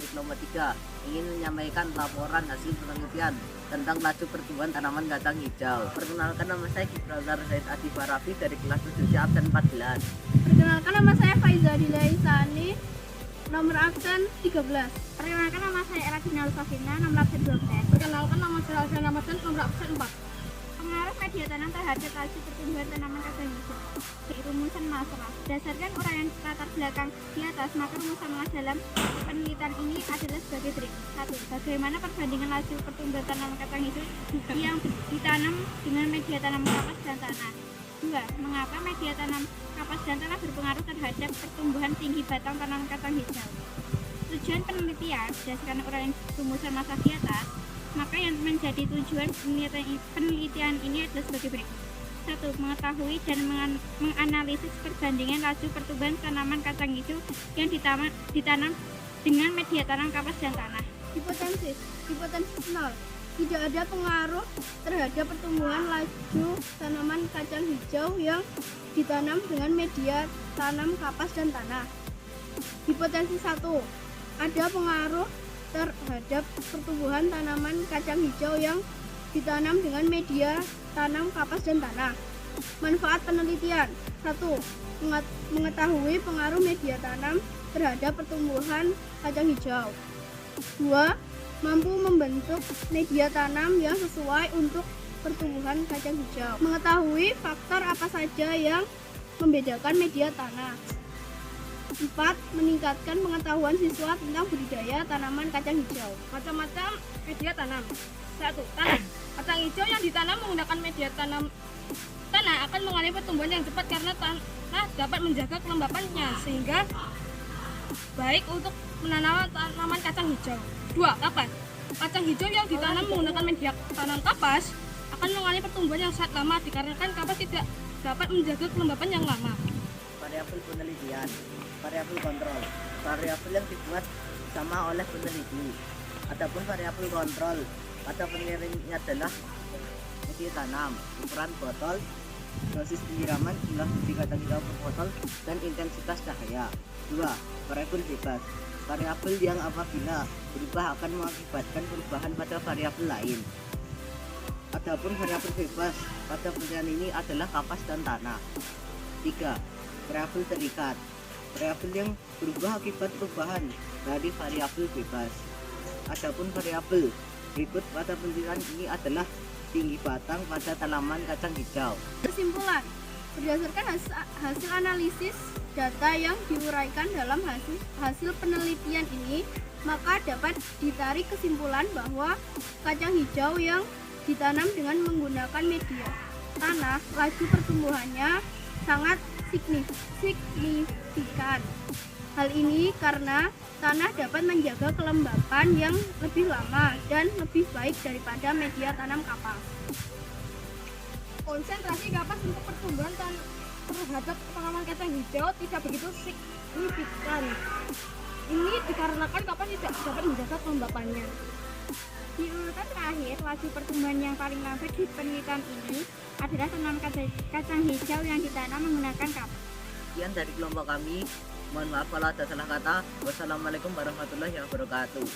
dari kelompok 3 ingin menyampaikan laporan hasil penelitian tentang laju pertumbuhan tanaman kacang hijau. Perkenalkan, nama saya Gibraltar Zaid Adi Farafi dari kelas 7C absen 14. Perkenalkan, nama saya Faiza Dilaisani, nomor absen 13. Perkenalkan, nama saya Eladina Lufafina, nomor absen 12. Perkenalkan, nama saya Alfiana Madan, nomor absen 4. Pengaruh media tanam terhadap laju pertumbuhan tanaman kacang hijau. Rumusan masalah. Berdasarkan uraian latar belakang di atas, maka rumusan masalah dalam penelitian ini adalah sebagai berikut. 1. Bagaimana perbandingan laju pertumbuhan tanaman kacang hijau yang ditanam dengan media tanam kapas dan tanah. 2. Mengapa media tanam kapas dan tanah berpengaruh terhadap pertumbuhan tinggi batang tanaman kacang hijau. Tujuan penelitian berdasarkan uraian rumusan masalah di atas, maka yang menjadi tujuan penelitian ini adalah sebagai berikut. 1. Mengetahui dan menganalisis perbandingan laju pertumbuhan tanaman kacang hijau yang ditanam dengan media tanam kapas dan tanah. Hipotesis 0. Tidak ada pengaruh terhadap pertumbuhan laju tanaman kacang hijau yang ditanam dengan media tanam kapas dan tanah. Hipotesis 1. Ada pengaruh terhadap pertumbuhan tanaman kacang hijau yang ditanam dengan media tanam kapas dan tanah. Manfaat penelitian. 1. Mengetahui pengaruh media tanam terhadap pertumbuhan kacang hijau. 2. Mampu membentuk media tanam yang sesuai untuk pertumbuhan kacang hijau. Mengetahui faktor apa saja yang membedakan media tanam. 4. Meningkatkan pengetahuan siswa tentang budidaya tanaman kacang hijau. Macam-macam media tanam. 1. Tanah. Kacang hijau yang ditanam menggunakan media tanam tanah akan mengalami pertumbuhan yang cepat karena tanah dapat menjaga kelembapannya sehingga baik untuk menanam tanaman kacang hijau. 2. Kapas. Kacang hijau yang ditanam menggunakan media tanam kapas akan mengalami pertumbuhan yang sangat lama dikarenakan kapas tidak dapat menjaga kelembapan yang lama. Variabel penelitian, variabel kontrol, variabel yang dibuat sama oleh peneliti. Adapun variabel kontrol pada penelitian ini adalah media tanam, ukuran botol, dosis penyiraman, jumlah biji kacang hijau per botol, dan intensitas cahaya. 2. Variabel bebas, variabel yang apabila berubah akan mengakibatkan perubahan pada variabel lain. Adapun variabel bebas pada penelitian ini adalah kapas dan tanah. 3. Variabel terikat, variabel yang berubah akibat perubahan dari variabel bebas. Adapun variabel berikut pada penelitian ini adalah tinggi batang pada tanaman kacang hijau. Kesimpulan. Berdasarkan hasil analisis data yang diuraikan dalam hasil penelitian ini, maka dapat ditarik kesimpulan bahwa kacang hijau yang ditanam dengan menggunakan media tanah, laju pertumbuhannya sangat signifikan. Hal ini karena tanah dapat menjaga kelembapan yang lebih lama dan lebih baik daripada media tanam kapas. Konsentrasi kapas untuk pertumbuhan terhadap tanaman kacang hijau tidak begitu signifikan. Ini dikarenakan kapas tidak dapat menjaga kelembapannya. Di urutan terakhir, laju pertumbuhan yang paling lambat di penelitian ini adalah tanaman kacang hijau yang ditanam menggunakan kapas. Sekian dari kelompok kami. Mohon maaf kalau ada salah kata. Wassalamualaikum warahmatullahi wabarakatuh.